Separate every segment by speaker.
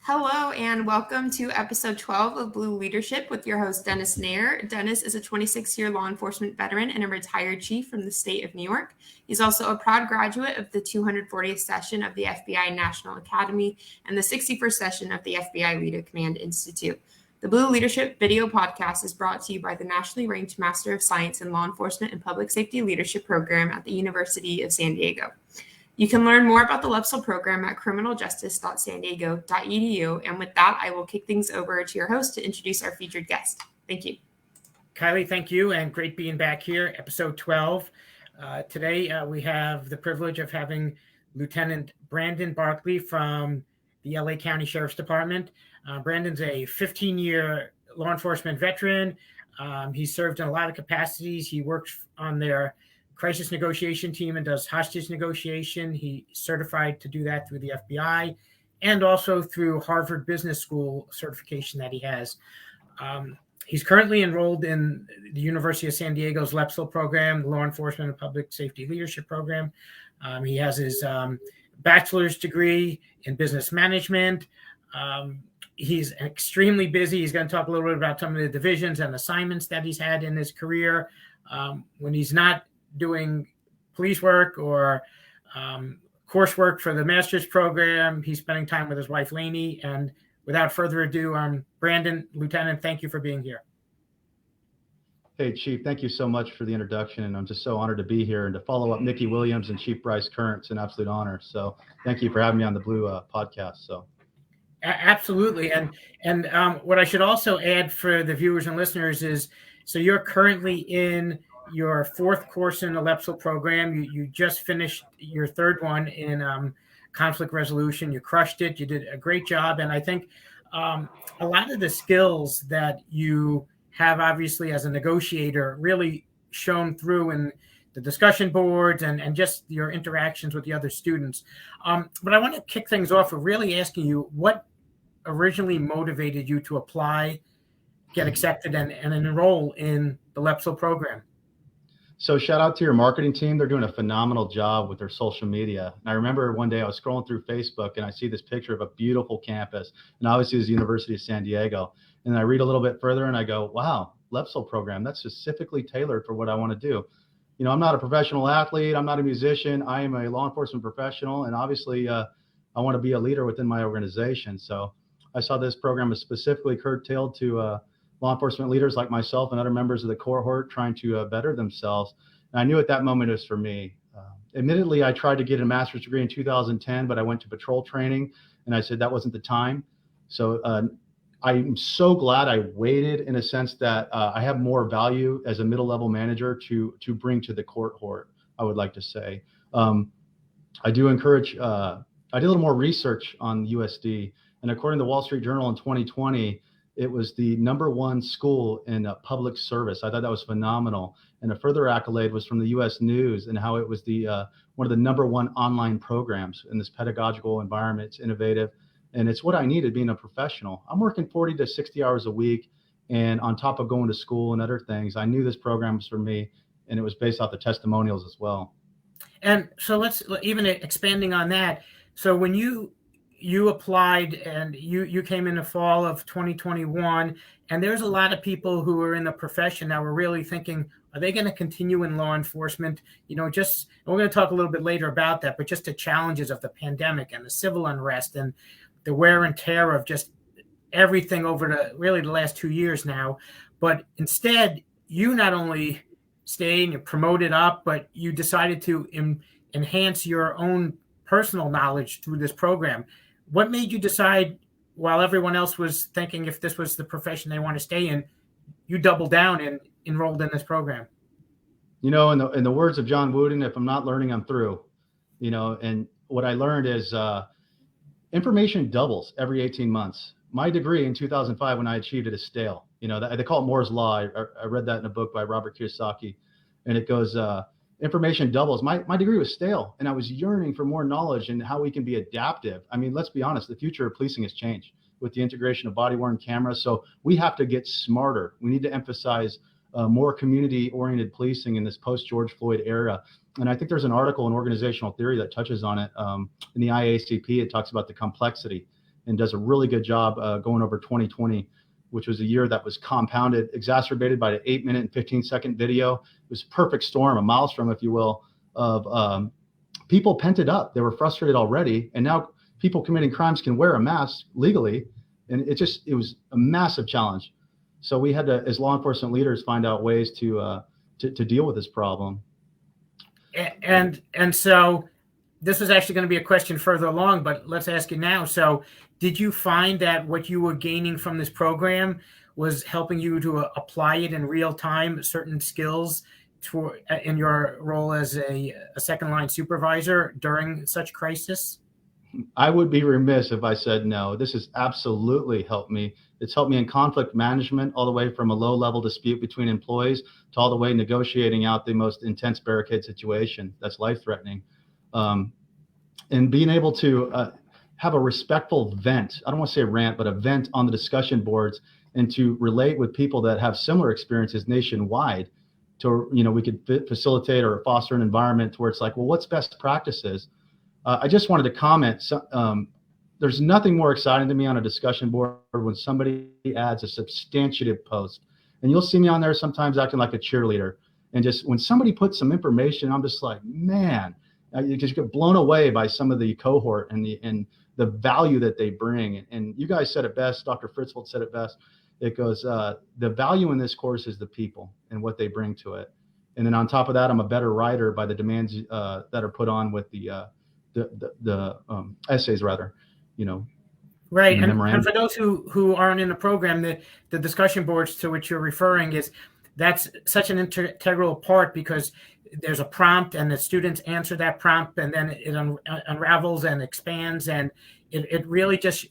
Speaker 1: Hello and welcome to episode 12 of Blue Leadership with your host, Dennis Nayor. Dennis is a 26-year law enforcement veteran and a retired chief from the state of New York. He's also a proud graduate of the 240th session of the FBI National Academy and the 61st session of the FBI Leader Command Institute. The Blue Leadership video podcast is brought to you by the Nationally Ranked Master of Science in Law Enforcement and Public Safety Leadership Program at the University of San Diego. You can learn more about the LEPSL program at criminaljustice.sandiego.edu. And with that, I will kick things over to your host to introduce our featured guest. Thank you.
Speaker 2: Kylie, thank you. And great being back here, episode 12. Today, we have the privilege of having Lieutenant Brandon Barclay from the LA County Sheriff's Department. Brandon's a 15-year law enforcement veteran. He served in a lot of capacities. He works on their crisis negotiation team and does hostage negotiation. He's certified to do that through the FBI and also through Harvard Business School certification that he has. He's currently enrolled in the University of San Diego's LEPSL program, the Law Enforcement and Public Safety Leadership Program. He has his bachelor's degree in business management. He's extremely busy. He's going to talk a little bit about some of the divisions and assignments that he's had in his career. When he's not doing police work or coursework for the master's program, he's spending time with his wife, Lainey. And without further ado, Brandon, Lieutenant, thank you for being here.
Speaker 3: Hey, Chief, thank you so much for the introduction. And I'm just so honored to be here and to follow up Nikki Williams and Chief Bryce Current. It's an absolute honor. So thank you for having me on the Blue podcast. So.
Speaker 2: Absolutely. And what I should also add for the viewers and listeners is, so you're currently in your fourth course in the LEPSL program. You just finished your third one in conflict resolution. You crushed it. You did a great job. And I think a lot of the skills that you have, obviously, as a negotiator really shown through in the discussion boards and just your interactions with the other students. But I want to kick things off with really asking you what originally motivated you to apply, get accepted, and enroll in the LEPSL program.
Speaker 3: So shout out to your marketing team. They're doing a phenomenal job with their social media. And I remember one day I was scrolling through Facebook and I see this picture of a beautiful campus. And obviously it's the University of San Diego. And I read a little bit further and I go, wow, LEPSL program, that's specifically tailored for what I want to do. You know, I'm not a professional athlete. I'm not a musician. I am a law enforcement professional. And obviously I want to be a leader within my organization. So I saw this program is specifically curtailed to law enforcement leaders like myself and other members of the cohort trying to better themselves. And I knew at that moment it was for me. Admittedly, I tried to get a master's degree in 2010, but I went to patrol training and I said that wasn't the time. So I'm so glad I waited, in a sense that I have more value as a middle level manager to bring to the cohort, I would like to say. I do encourage, I did a little more research on USD, and according to the Wall Street Journal in 2020, it was the #1 school in public service. I thought that was phenomenal. And a further accolade was from the U.S. News and how it was the one of the #1 online programs in this pedagogical environment. It's innovative, and it's what I needed being a professional. I'm working 40 to 60 hours a week, and on top of going to school and other things, I knew this program was for me, and it was based off the testimonials as well.
Speaker 2: And so let's even expanding on that. So when you applied and you came in the fall of 2021, and there's a lot of people who are in the profession that were really thinking, are they going to continue in law enforcement? You know, just, and we're going to talk a little bit later about that, but just the challenges of the pandemic and the civil unrest and the wear and tear of just everything over the last 2 years now. But instead, you not only stayed and you promoted up, but you decided to enhance your own personal knowledge through this program. What made you decide, while everyone else was thinking if this was the profession they want to stay in, you doubled down and enrolled in this program?
Speaker 3: You know, in the words of John Wooden, if I'm not learning, I'm through. You know, and what I learned is information doubles every 18 months. My degree in 2005, when I achieved it, is stale. You know, they call it Moore's Law. I read that in a book by Robert Kiyosaki, and it goes, information doubles. My degree was stale, and I was yearning for more knowledge and how we can be adaptive. I mean, let's be honest, the future of policing has changed with the integration of body-worn cameras. So we have to get smarter. We need to emphasize more community-oriented policing in this post-George Floyd era. And I think there's an article in organizational theory that touches on it. In the IACP, it talks about the complexity. and does a really good job going over 2020, which was a year that was compounded, exacerbated by an 8-minute and 15-second video. It was a perfect storm, a maelstrom, if you will, of people pent it up. They were frustrated already, and now people committing crimes can wear a mask legally, and it was a massive challenge. So we had to, as law enforcement leaders, find out ways to deal with this problem.
Speaker 2: And so this was actually going to be a question further along, but let's ask you now. So did you find that what you were gaining from this program was helping you to apply it in real time, certain skills in your role as a second line supervisor during such crisis?
Speaker 3: I would be remiss if I said no. This has absolutely helped me. It's helped me in conflict management, all the way from a low-level dispute between employees to all the way negotiating out the most intense barricade situation that's life-threatening. And being able to have a respectful vent, I don't want to say rant, but a vent on the discussion boards, and to relate with people that have similar experiences nationwide, to, we could facilitate or foster an environment where it's like, well, what's best practices? I just wanted to comment. There's nothing more exciting to me on a discussion board when somebody adds a substantive post. And you'll see me on there sometimes acting like a cheerleader. And just when somebody puts some information, I'm just like, man, you just get blown away by some of the cohort and the value that they bring. And you guys said it best. Dr. Fritzvold said it best. It goes, the value in this course is the people and what they bring to it. And then on top of that, I'm a better writer by the demands that are put on with the essays, rather,
Speaker 2: Right. And for those who aren't in the program, the discussion boards to which you're referring that's such an integral part, because there's a prompt and the students answer that prompt, and then it unravels and expands. And it really just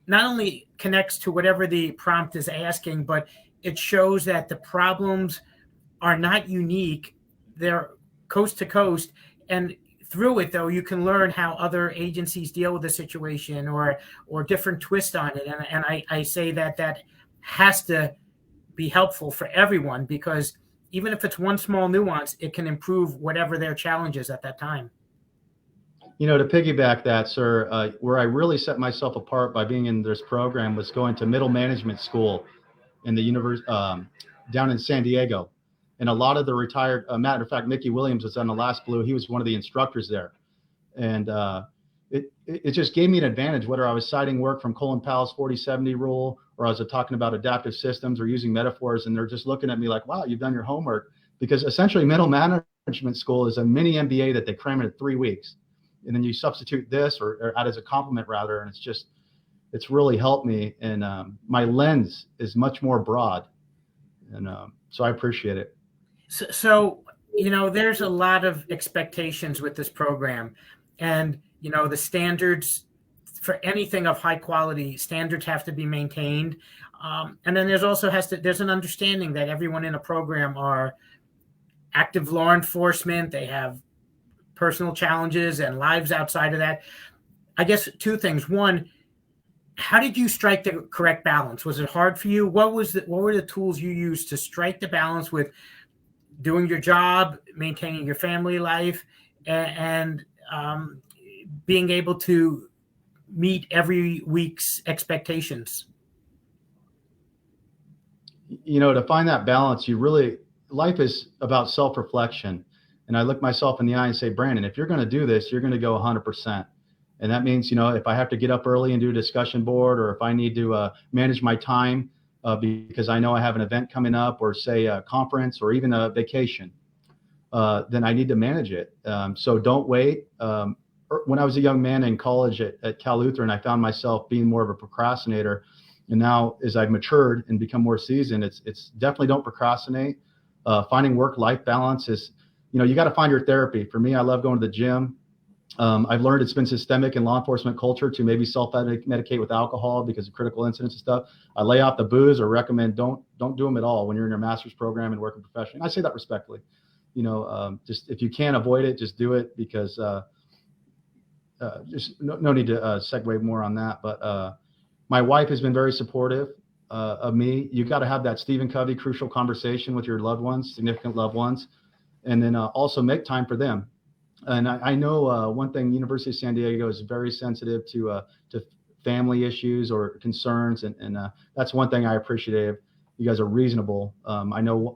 Speaker 2: not only connects to whatever the prompt is asking, but it shows that the problems are not unique. They're coast to coast. And through it, though, you can learn how other agencies deal with the situation or different twist on it. And I say that has to be helpful for everyone, because even if it's one small nuance, it can improve whatever their challenge is at that time.
Speaker 3: To piggyback that, sir, where I really set myself apart by being in this program was going to middle management school in the university down in San Diego. And a lot of the retired, matter of fact, Mickey Williams was on the last Blue. He was one of the instructors there. And it just gave me an advantage, whether I was citing work from Colin Powell's 40-70 rule, or I was talking about adaptive systems or using metaphors. And they're just looking at me like, wow, you've done your homework. Because essentially middle management school is a mini MBA that they cram in 3 weeks. And then you substitute this or add as a complement, rather. And it's really helped me. And my lens is much more broad. And so I appreciate it.
Speaker 2: So, there's a lot of expectations with this program, and, the standards for anything of high quality, standards have to be maintained. And then there's an understanding that everyone in a program are active law enforcement. They have personal challenges and lives outside of that. I guess two things. One, how did you strike the correct balance? Was it hard for you? What were the tools you used to strike the balance with doing your job, maintaining your family life, and being able to meet every week's expectations?
Speaker 3: To find that balance, life is about self-reflection. And I look myself in the eye and say, Brandon, if you're going to do this, you're going to go 100%. And that means, if I have to get up early and do a discussion board, or if I need to manage my time, because I know I have an event coming up, or say a conference, or even a vacation, then I need to manage it. So don't wait. When I was a young man in college at Cal Lutheran, I found myself being more of a procrastinator. And now as I've matured and become more seasoned, it's definitely don't procrastinate. Finding work-life balance is, you got to find your therapy. For me, I love going to the gym. I've learned it's been systemic in law enforcement culture to maybe self-medicate with alcohol because of critical incidents and stuff. I lay off the booze, or recommend don't do them at all when you're in your master's program and working professionally. I say that respectfully. Just if you can't avoid it, just do it, because just no need to segue more on that. But my wife has been very supportive of me. You got to have that Stephen Covey crucial conversation with your loved ones, significant loved ones, and then also make time for them. And I know one thing, University of San Diego is very sensitive to family issues or concerns. And that's one thing I appreciate. You guys are reasonable. I know,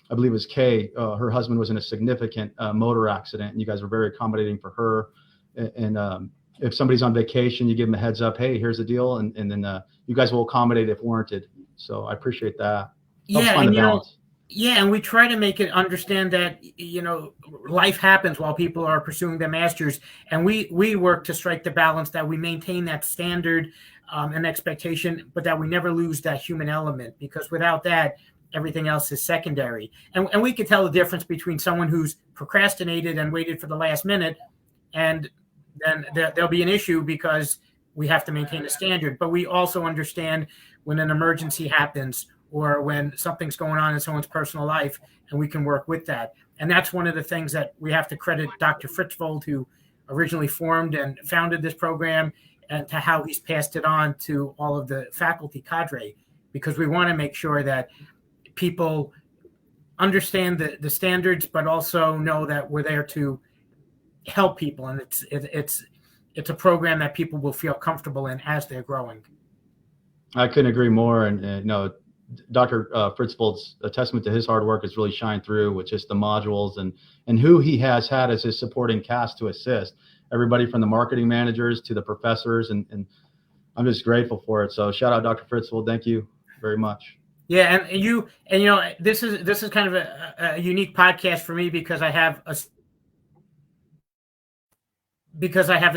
Speaker 3: I believe it was Kay, her husband was in a significant motor accident, and you guys were very accommodating for her. And if somebody's on vacation, you give them a heads up, hey, here's the deal. And then you guys will accommodate if warranted. So I appreciate that. Helps find the balance.
Speaker 2: And we try to make it understand that, life happens while people are pursuing their masters. And we work to strike the balance that we maintain that standard and expectation, but that we never lose that human element, because without that, everything else is secondary. And we can tell the difference between someone who's procrastinated and waited for the last minute, and then there'll be an issue because we have to maintain a standard. But we also understand when an emergency happens or when something's going on in someone's personal life, and we can work with that. And that's one of the things that we have to credit Dr. Fritzvold, who originally formed and founded this program, and to how he's passed it on to all of the faculty cadre, because we want to make sure that people understand the standards, but also know that we're there to help people. And it's a program that people will feel comfortable in as they're growing.
Speaker 3: I couldn't agree more. And Dr. Fritzvold's a testament to his hard work has really shined through with just the modules and who he has had as his supporting cast to assist. Everybody from the marketing managers to the professors, and I'm just grateful for it. So shout out Dr. Fritzvold. Thank you very much.
Speaker 2: Yeah, and this is kind of a unique podcast for me, because I have a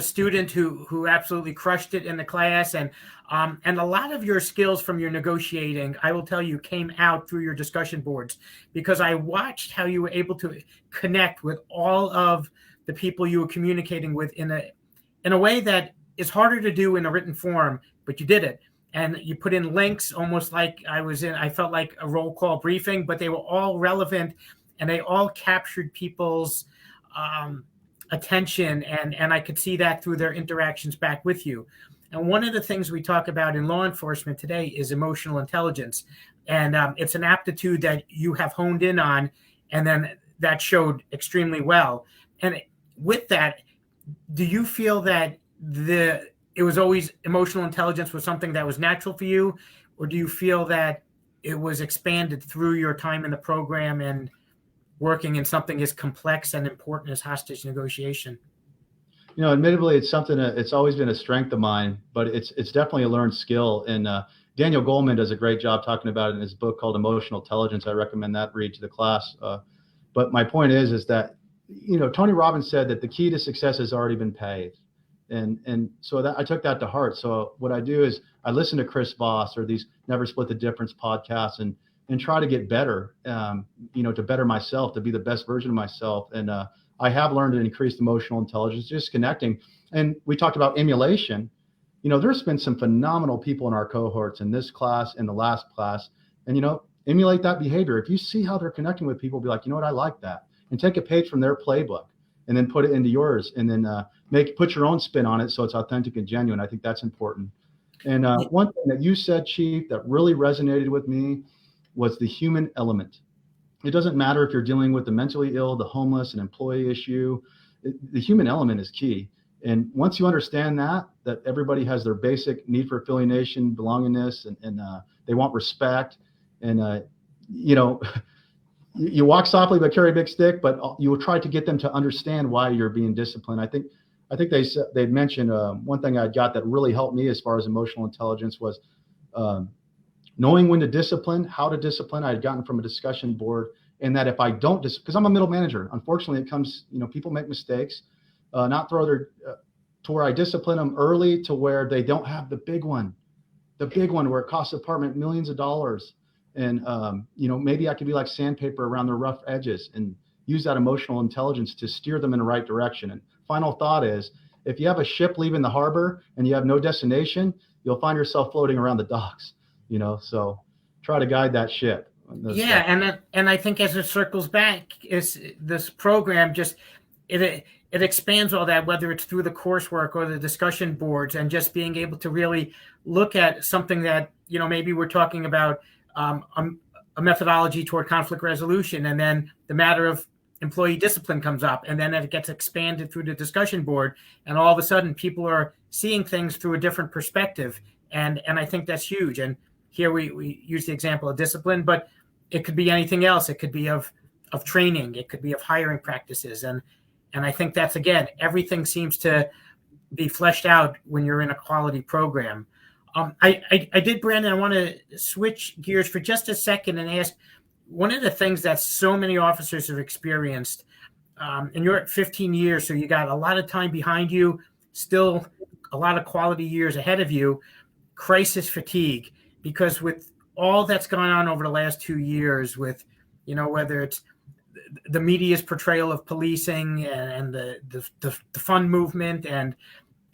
Speaker 2: student who absolutely crushed it in the class, and a lot of your skills from your negotiating, I will tell you, came out through your discussion boards, because I watched how you were able to connect with all of the people you were communicating with in a way that is harder to do in a written form, but you did it. And you put in links almost like I felt like a roll call briefing, but they were all relevant, and they all captured people's attention, and I could see that through their interactions back with you. And one of the things we talk about in law enforcement today is emotional intelligence, and it's an aptitude that you have honed in on, and then that showed extremely well. And with that, do you feel that it was always emotional intelligence was something that was natural for you, or do you feel that it was expanded through your time in the program and working in something as complex and important as hostage negotiation?
Speaker 3: Admittedly, it's something that it's always been a strength of mine, but it's definitely a learned skill. And Daniel Goleman does a great job talking about it in his book called Emotional Intelligence. I recommend that read to the class. But my point is that, Tony Robbins said that the key to success has already been paved. And so that I took that to heart. So what I do is I listen to Chris Voss or these Never Split the Difference podcasts and try to get better, to better myself, to be the best version of myself. And I have learned an increased emotional intelligence, just connecting. And we talked about emulation. There's been some phenomenal people in our cohorts in this class and the last class. And, emulate that behavior. If you see how they're connecting with people, be like, you know what, I like that. And take a page from their playbook and then put it into yours, and then put your own spin on it so it's authentic and genuine. I think that's important. And one thing that you said, Chief, that really resonated with me was the human element. It doesn't matter if you're dealing with the mentally ill, the homeless, an employee issue. The human element is key. And once you understand that everybody has their basic need for affiliation, belongingness, and they want respect, and you walk softly but carry a big stick, but you will try to get them to understand why you're being disciplined. I think they'd mentioned one thing I got that really helped me as far as emotional intelligence was knowing when to discipline, how to discipline. I had gotten from a discussion board, and that if I don't, because I'm a middle manager, unfortunately it comes, people make mistakes, not throw their, to where I discipline them early to where they don't have the big one where it costs the department millions of dollars. And, maybe I could be like sandpaper around the rough edges and use that emotional intelligence to steer them in the right direction. And final thought is, if you have a ship leaving the harbor and you have no destination, you'll find yourself floating around the docks, so try to guide that ship.
Speaker 2: Yeah. And I think as it circles back, is this program just, it expands all that, whether it's through the coursework or the discussion boards, and just being able to really look at something that, maybe we're talking about a methodology toward conflict resolution, and then the matter of employee discipline comes up, and then it gets expanded through the discussion board, and all of a sudden people are seeing things through a different perspective. And I think that's huge. And here we use the example of discipline, but it could be anything else. It could be of training. It could be of hiring practices. And I think that's, again, everything seems to be fleshed out when you're in a quality program. I did, Brandon, I want to switch gears for just a second and ask, one of the things that so many officers have experienced, and you're at 15 years, so you got a lot of time behind you, still a lot of quality years ahead of you, crisis fatigue. Because with all that's gone on over the last 2 years, with, whether it's the media's portrayal of policing and the fun movement, and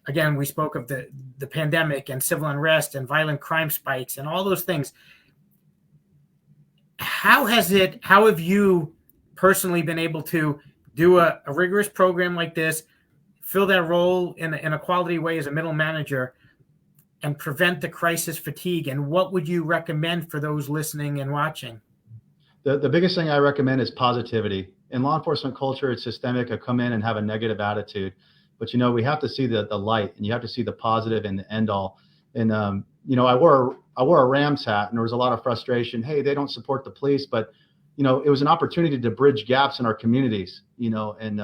Speaker 2: again, we spoke of the pandemic and civil unrest and violent crime spikes and all those things. How have you personally been able to do a rigorous program like this, fill that role in a quality way as a middle manager, and prevent the crisis fatigue? And what would you recommend for those listening and watching?
Speaker 3: The biggest thing I recommend is positivity. In law enforcement culture, it's systemic. I come in and have a negative attitude, but we have to see the light, and you have to see the positive and the end all. And I wore a Rams hat, and there was a lot of frustration. Hey, they don't support the police, but it was an opportunity to bridge gaps in our communities. And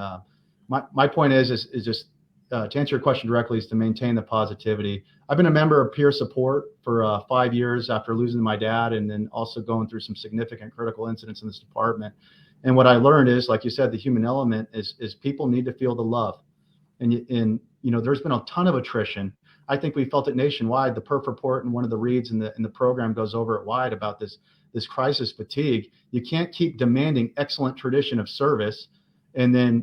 Speaker 3: my point is just to answer your question directly, is to maintain the positivity. I've been a member of peer support for 5 years after losing my dad, and then also going through some significant critical incidents in this department. And what I learned is, like you said, the human element is people need to feel the love. And there's been a ton of attrition. I think we felt it nationwide. The PERF report and one of the reads in the program goes over it wide about this crisis fatigue. You can't keep demanding excellent tradition of service and then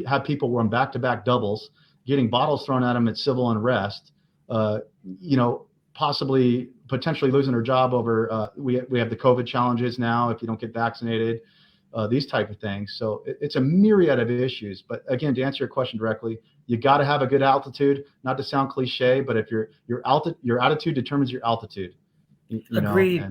Speaker 3: have people run back-to-back doubles, getting bottles thrown at them at civil unrest, potentially losing their job over, we have the COVID challenges now if you don't get vaccinated, these type of things. So it's a myriad of issues. But again, to answer your question directly, you got to have a good altitude, not to sound cliche, but if your attitude determines your altitude.
Speaker 2: Agreed.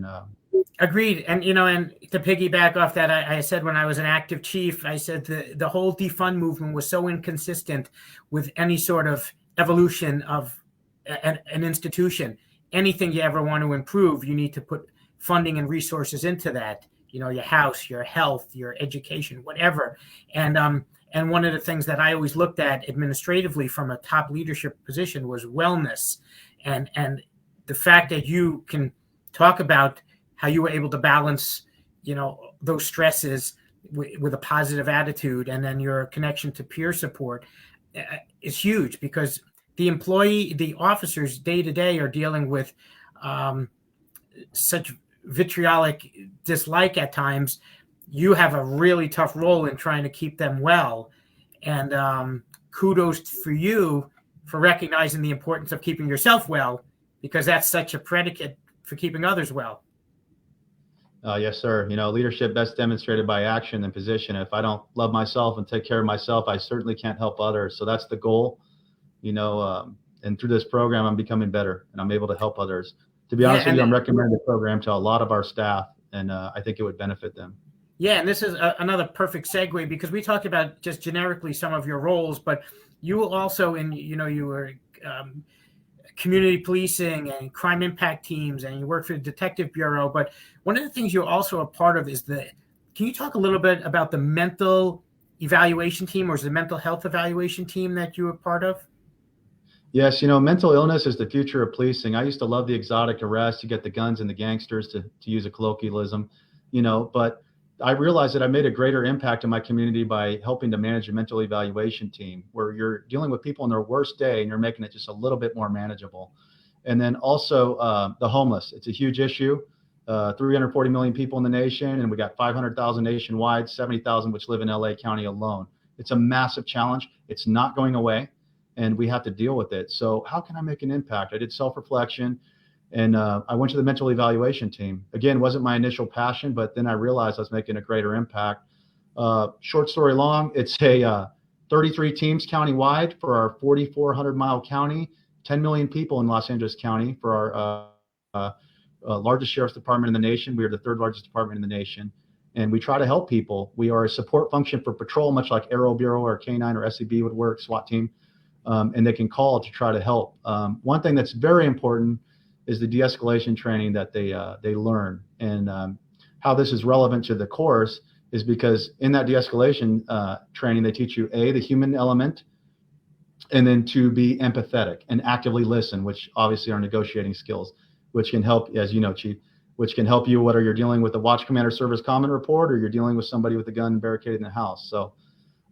Speaker 2: Agreed. And, and to piggyback off that, I said when I was an active chief, I said the whole defund movement was so inconsistent with any sort of evolution of an institution. Anything you ever want to improve, you need to put funding and resources into that. Your house, your health, your education, whatever. And one of the things that I always looked at administratively from a top leadership position was wellness. And the fact that you can talk about how you were able to balance, those stresses with a positive attitude, and then your connection to peer support is huge, because the officers day to day are dealing with such vitriolic dislike at times. You have a really tough role in trying to keep them well. And kudos for you for recognizing the importance of keeping yourself well, because that's such a predicate for keeping others well.
Speaker 3: Yes, sir. Leadership best demonstrated by action and position. If I don't love myself and take care of myself, I certainly can't help others. So that's the goal, and through this program, I'm becoming better and I'm able to help others. To be honest with you, I'm recommending the program to a lot of our staff, and I think it would benefit them.
Speaker 2: Yeah, and this is another perfect segue, because we talked about just generically some of your roles, but you also, you were community policing and crime impact teams, and you work for the Detective Bureau. But one of the things you're also a part of is can you talk a little bit about the mental evaluation team, or is it the mental health evaluation team that you were part of?
Speaker 3: Yes, mental illness is the future of policing. I used to love the exotic arrests. You get the guns and the gangsters, to use a colloquialism, but I realized that I made a greater impact in my community by helping to manage a mental evaluation team, where you're dealing with people on their worst day and you're making it just a little bit more manageable. And then also the homeless. It's a huge issue. 340 million people in the nation, and we got 500,000 nationwide, 70,000 which live in LA County alone. It's a massive challenge. It's not going away, and we have to deal with it. So how can I make an impact? I did self-reflection, and I went to the mental evaluation team. Again, wasn't my initial passion, but then I realized I was making a greater impact. Short story long, it's a 33 teams countywide for our 4,400 mile county, 10 million people in Los Angeles County for our largest sheriff's department in the nation. We are the third largest department in the nation. and we try to help people. We are a support function for patrol, much like Aero Bureau or K9 or SCB would work, SWAT team, and they can call to try to help. One thing that's very important is the de-escalation training that they learn, and how this is relevant to the course is because in that de-escalation training, they teach you the human element, and then to be empathetic and actively listen, which obviously are negotiating skills, which can help, as you know, Chief, which can help you whether you're dealing with a watch commander service common report or you're dealing with somebody with a gun barricaded in the house. So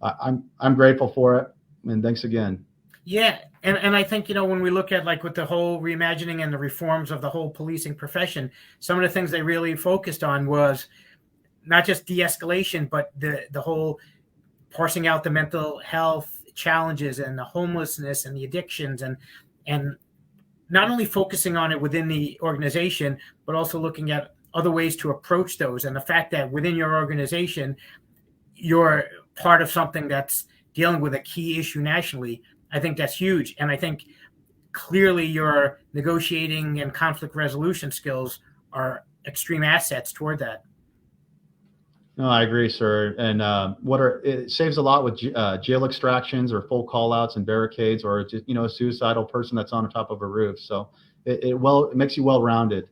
Speaker 3: I'm grateful for it, and thanks again.
Speaker 2: Yeah, and I think, when we look at like with the whole reimagining and the reforms of the whole policing profession, some of the things they really focused on was not just de-escalation, but the whole parsing out the mental health challenges and the homelessness and the addictions, and not only focusing on it within the organization, but also looking at other ways to approach those. And the fact that within your organization, you're part of something that's dealing with a key issue nationally, I think that's huge. And I think clearly your negotiating and conflict resolution skills are extreme assets toward that.
Speaker 3: No, I agree, sir. And it saves a lot with jail extractions or full call outs and barricades, or just, a suicidal person that's on top of a roof. So it makes you well-rounded.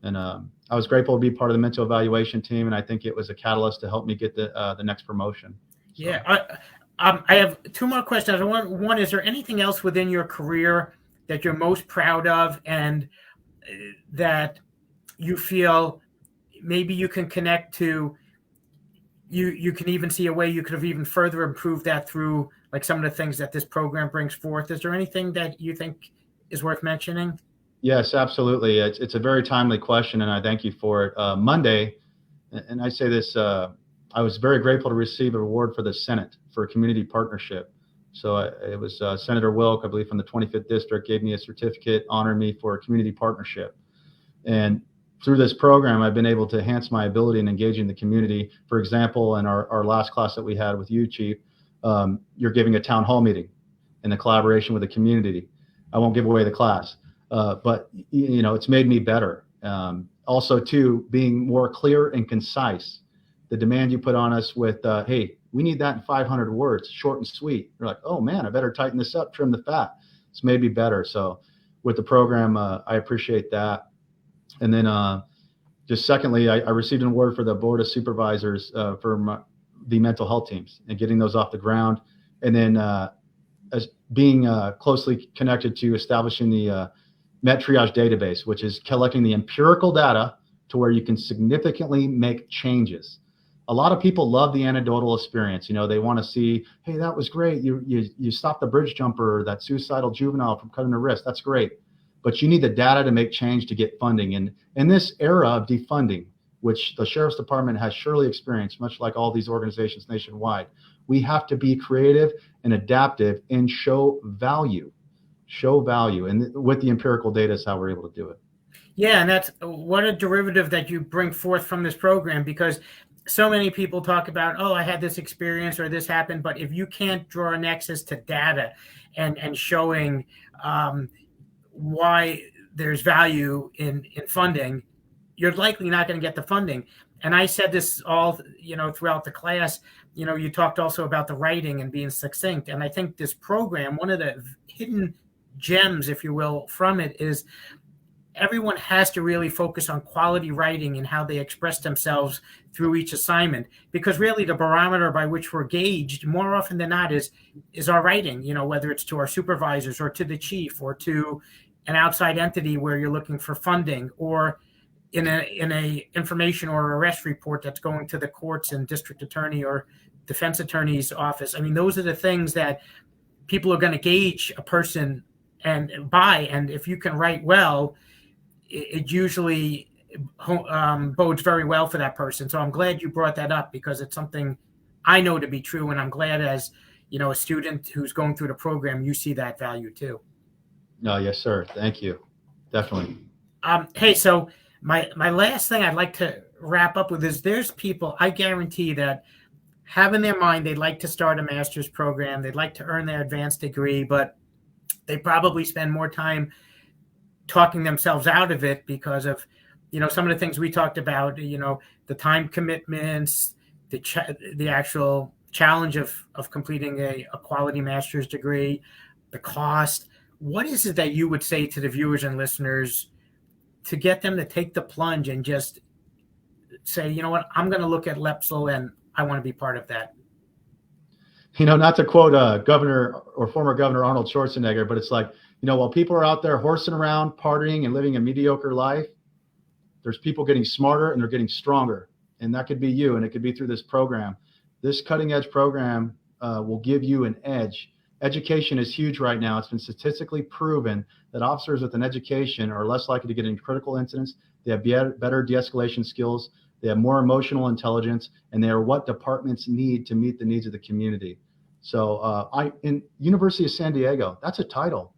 Speaker 3: And I was grateful to be part of the mental evaluation team, and I think it was a catalyst to help me get the next promotion. So.
Speaker 2: Yeah. I have two more questions. One, is there anything else within your career that you're most proud of and that you feel maybe you can connect to? You can even see a way you could have even further improved that through like some of the things that this program brings forth. Is there anything that you think is worth mentioning?
Speaker 3: Yes, absolutely. It's a very timely question, and I thank you for it. Monday, and I say this, I was very grateful to receive an award for the Senate for community partnership. So it was Senator Wilk, I believe, from the 25th District, gave me a certificate, honored me for a community partnership. And through this program, I've been able to enhance my ability in engaging the community. For example, in our last class that we had with you, Chief, you're giving a town hall meeting in the collaboration with the community. I won't give away the class, but it's made me better. Also, too, being more clear and concise. The demand you put on us with, hey, we need that in 500 words, short and sweet. You're like, oh man, I better tighten this up, trim the fat. It's made me better. So with the program, I appreciate that. And then just secondly, I received an award for the Board of Supervisors for the mental health teams and getting those off the ground. And then as being closely connected to establishing the Met Triage database, which is collecting the empirical data to where you can significantly make changes. A lot of people love the anecdotal experience. They want to see, hey, that was great. You stopped the bridge jumper, that suicidal juvenile from cutting a wrist. That's great. But you need the data to make change to get funding. And in this era of defunding, which the Sheriff's Department has surely experienced, much like all these organizations nationwide, we have to be creative and adaptive and show value. And with the empirical data is how we're able to do it.
Speaker 2: Yeah, and that's what a derivative that you bring forth from this program, because so many people talk about, oh, I had this experience or this happened, but if you can't draw a nexus to data and showing why there's value in funding, you're likely not going to get the funding. And I said this all, throughout the class. You talked also about the writing and being succinct. And I think this program, one of the hidden gems, if you will, from it is everyone has to really focus on quality writing and how they express themselves through each assignment, because really the barometer by which we're gauged more often than not is our writing, whether it's to our supervisors or to the chief or to an outside entity where you're looking for funding, or in a information or arrest report that's going to the courts and district attorney or defense attorney's office. I mean, those are the things that people are going to gauge a person and if you can write well, it usually bodes very well for that person. So I'm glad you brought that up, because it's something I know to be true, and I'm glad as a student who's going through the program, you see that value too.
Speaker 3: No, yes, sir. Thank you. Definitely.
Speaker 2: Hey, so my last thing I'd like to wrap up with is there's people I guarantee that have in their mind they'd like to start a master's program, they'd like to earn their advanced degree, but they probably spend more time talking themselves out of it because of some of the things we talked about, the time commitments, the actual challenge of completing a quality master's degree, the cost. What is it that you would say to the viewers and listeners to get them to take the plunge and just say, you know what, I'm going to look at LEPSL and I want to be part of that?
Speaker 3: Not to quote Governor or former Governor Arnold Schwarzenegger, but it's like, while people are out there horsing around, partying and living a mediocre life, there's people getting smarter and they're getting stronger. And that could be you, and it could be through this program. This cutting edge program will give you an edge. Education is huge right now. It's been statistically proven that officers with an education are less likely to get into critical incidents. They have better de-escalation skills. They have more emotional intelligence, and they are what departments need to meet the needs of the community. So in University of San Diego, that's a title.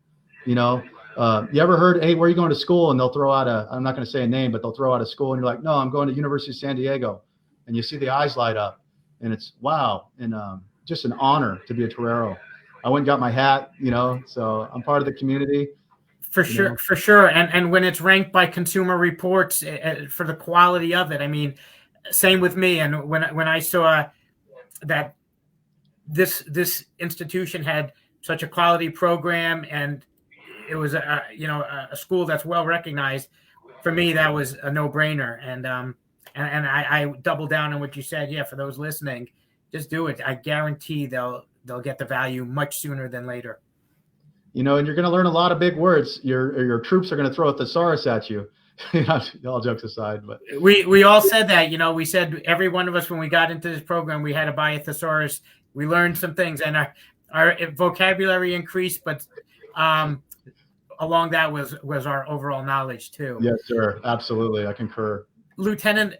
Speaker 3: You ever heard, hey, where are you going to school? And they'll throw out I'm not going to say a name, but they'll throw out a school and you're like, no, I'm going to University of San Diego. And you see the eyes light up and it's wow. And just an honor to be a Torero. I went and got my hat, so I'm part of the community.
Speaker 2: For sure. And when it's ranked by Consumer Reports for the quality of it, I mean, same with me. And when I saw that this institution had such a quality program and it was a school that's well recognized, for me that was a no-brainer. And I double down on what you said. Yeah, for those listening, just do it. I guarantee they'll get the value much sooner than later.
Speaker 3: And you're going to learn a lot of big words. Your troops are going to throw a thesaurus at you. All jokes aside, but
Speaker 2: we all said that. We said every one of us when we got into this program, we had to buy a thesaurus. We learned some things, and our vocabulary increased, but along that was our overall knowledge too.
Speaker 3: Yes, sir. Absolutely, I concur.
Speaker 2: Lieutenant,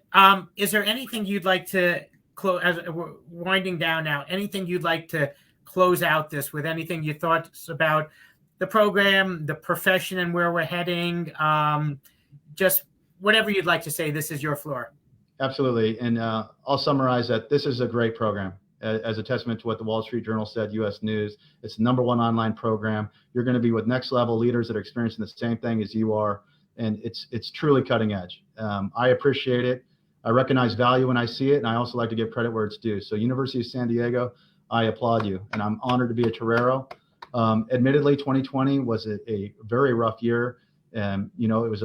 Speaker 2: is there anything you'd like to close as we're winding down now? Anything you'd like to close out this with? Anything you thought about the program, the profession, and where we're heading? Just whatever you'd like to say. This is your floor.
Speaker 3: Absolutely, and I'll summarize that this is a great program. As a testament to what the Wall Street Journal said, U.S. News, it's the #1 online program. You're going to be with next level leaders that are experiencing the same thing as you are, and it's truly cutting edge. I appreciate it. I recognize value when I see it, and I also like to give credit where it's due. So University of San Diego, I applaud you, and I'm honored to be a Torero. Admittedly, 2020 was a very rough year. It was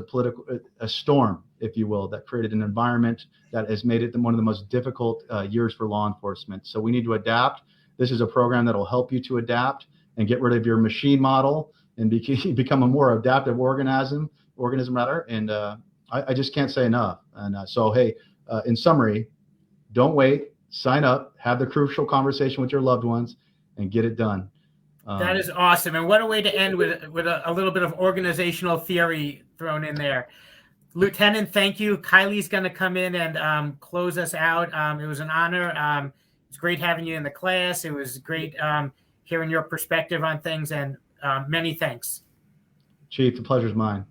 Speaker 3: a storm, if you will, that created an environment that has made it one of the most difficult years for law enforcement. So we need to adapt. This is a program that will help you to adapt and get rid of your machine model and become a more adaptive organism. And I just can't say enough. And so, hey, in summary, don't wait, sign up, have the crucial conversation with your loved ones, and get it done.
Speaker 2: That is awesome. And what a way to end with a little bit of organizational theory thrown in there. Lieutenant, thank you. Kylie's going to come in and close us out. It was an honor. It's great having you in the class. It was great hearing your perspective on things, and many thanks.
Speaker 3: Chief, the pleasure's mine.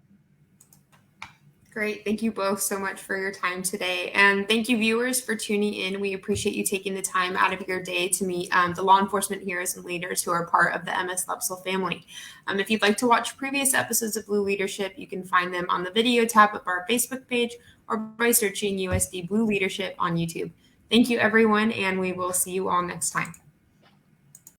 Speaker 1: Great. Thank you both so much for your time today. And thank you, viewers, for tuning in. We appreciate you taking the time out of your day to meet the law enforcement heroes and leaders who are part of the MS LEPSL family. If you'd like to watch previous episodes of Blue Leadership, you can find them on the video tab of our Facebook page or by searching USD Blue Leadership on YouTube. Thank you, everyone, and we will see you all next time.